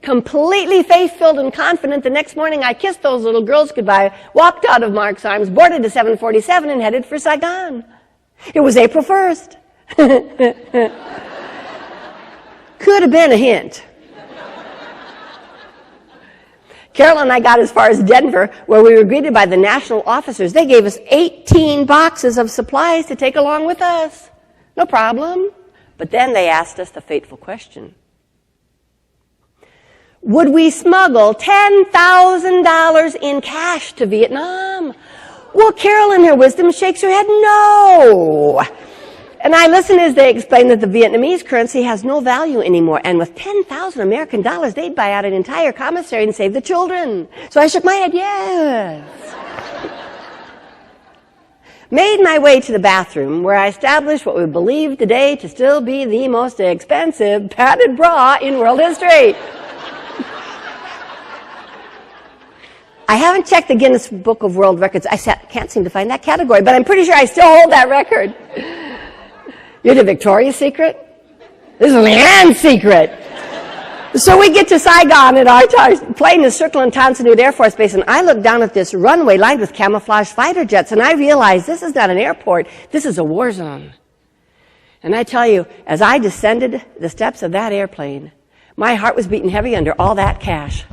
completely faith-filled and confident. The next morning, I kissed those little girls goodbye, walked out of Mark's arms, boarded a 747, and headed for Saigon. It was April 1st. Could have been a hint. Carol and I got as far as Denver, where we were greeted by the national officers. They gave us 18 boxes of supplies to take along with us. No problem. But then they asked us the fateful question. Would we smuggle $10,000 in cash to Vietnam? Well, Carol in her wisdom shakes her head, no. And I listened as they explained that the Vietnamese currency has no value anymore. And with 10,000 American dollars, they'd buy out an entire commissary and save the children. So I shook my head, yes. Made my way to the bathroom, where I established what we believe today to still be the most expensive padded bra in world history. I haven't checked the Guinness Book of World Records. I can't seem to find that category, but I'm pretty sure I still hold that record. You're the Victoria's Secret? This is LeAnn's secret. So we get to Saigon, and our plane is circling Tan Son Nhut Air Force Base, and I look down at this runway lined with camouflage fighter jets, and I realize this is not an airport, this is a war zone. And I tell you, as I descended the steps of that airplane, my heart was beating heavy under all that cash.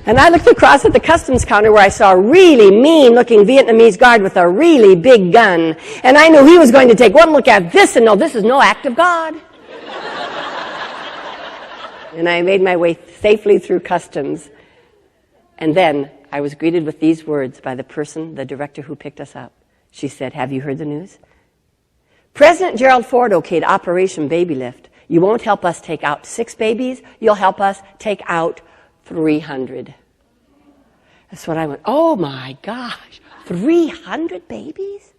And I looked across at the customs counter where I saw a really mean-looking Vietnamese guard with a really big gun. And I knew he was going to take one look at this and know this is no act of God. And I made my way safely through customs. And then I was greeted with these words by the director who picked us up. She said, "Have you heard the news? President Gerald Ford okayed Operation Babylift. You won't help us take out 6 babies. You'll help us take out 300. That's what I went, oh my gosh, 300 babies?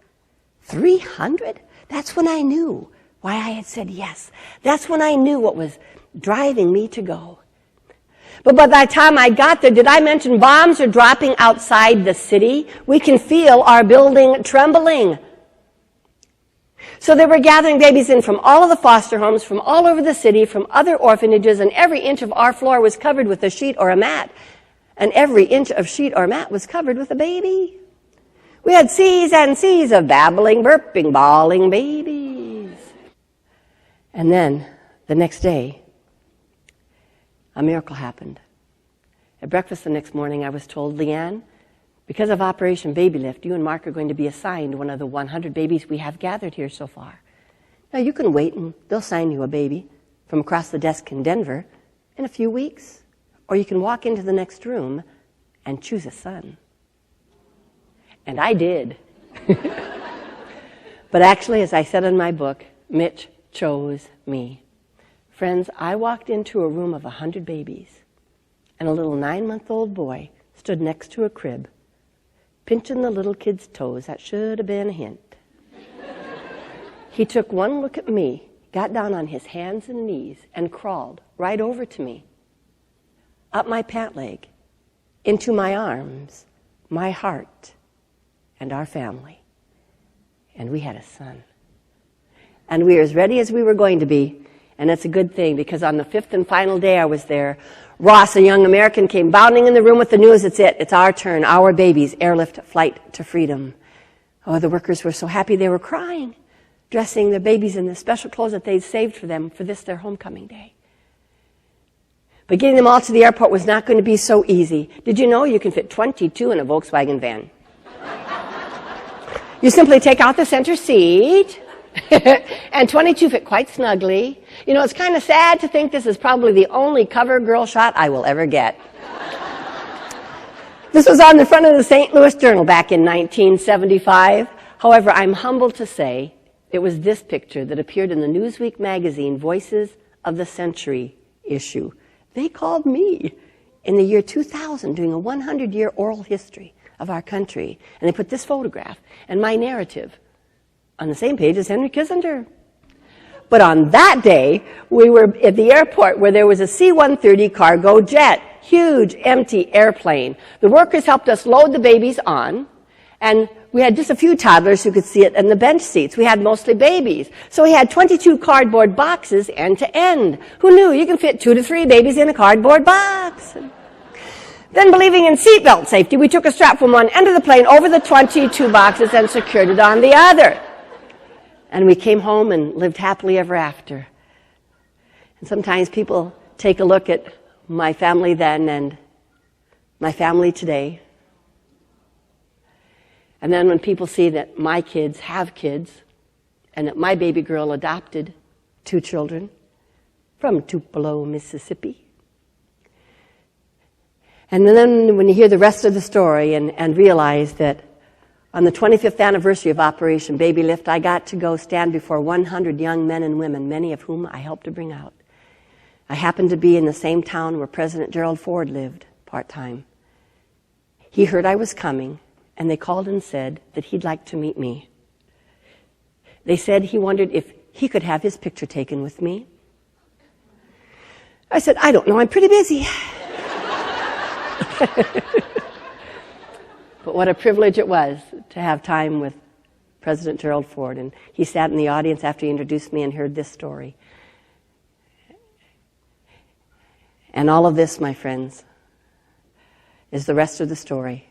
300? That's when I knew why I had said yes. That's when I knew what was driving me to go. But by the time I got there, did I mention bombs are dropping outside the city? We can feel our building trembling. So they were gathering babies in from all of the foster homes, from all over the city, from other orphanages, and every inch of our floor was covered with a sheet or a mat. And every inch of sheet or mat was covered with a baby. We had seas and seas of babbling, burping, bawling babies. And then, the next day, a miracle happened. At breakfast the next morning, I was told, "LeAnn, because of Operation Babylift, you and Mark are going to be assigned one of the 100 babies we have gathered here so far. Now, you can wait and they'll sign you a baby from across the desk in Denver in a few weeks. Or you can walk into the next room and choose a son." And I did. But actually, as I said in my book, Mitch chose me. Friends, I walked into a room of 100 babies, and a little 9-month-old boy stood next to a crib, pinching the little kid's toes. That should have been a hint. He took one look at me, got down on his hands and knees, and crawled right over to me, up my pant leg, into my arms, my heart, and our family. And we had a son. And we were as ready as we were going to be. And it's a good thing, because on the 5th and final day I was there, Ross, a young American, came bounding in the room with the news. It's it. It's our turn. Our babies. Airlift flight to freedom. Oh, the workers were so happy they were crying, dressing their babies in the special clothes that they'd saved for them for this, their homecoming day. But getting them all to the airport was not going to be so easy. Did you know you can fit 22 in a Volkswagen van? You simply take out the center seat, and 22 fit quite snugly. You know, it's kind of sad to think this is probably the only cover girl shot I will ever get. This was on the front of the St. Louis Journal back in 1975. However, I'm humbled to say it was this picture that appeared in the Newsweek magazine Voices of the Century issue. They called me in the year 2000 doing a 100-year oral history of our country. And they put this photograph and my narrative on the same page as Henry Kissinger. But on that day, we were at the airport where there was a C-130 cargo jet, huge empty airplane. The workers helped us load the babies on, and we had just a few toddlers who could sit in the bench seats. We had mostly babies. So we had 22 cardboard boxes end to end. Who knew you can fit 2 to 3 babies in a cardboard box? Then, believing in seatbelt safety, we took a strap from one end of the plane over the 22 boxes and secured it on the other. And we came home and lived happily ever after. And sometimes people take a look at my family then and my family today. And then when people see that my kids have kids and that my baby girl adopted 2 children from Tupelo, Mississippi. And then when you hear the rest of the story and realize that on the 25th anniversary of Operation Baby Lift, I got to go stand before 100 young men and women, many of whom I helped to bring out. I happened to be in the same town where President Gerald Ford lived, part-time. He heard I was coming, and they called and said that he'd like to meet me. They said he wondered if he could have his picture taken with me. I said, I don't know, I'm pretty busy. But what a privilege it was to have time with President Gerald Ford. And he sat in the audience after he introduced me and heard this story. And all of this, my friends, is the rest of the story.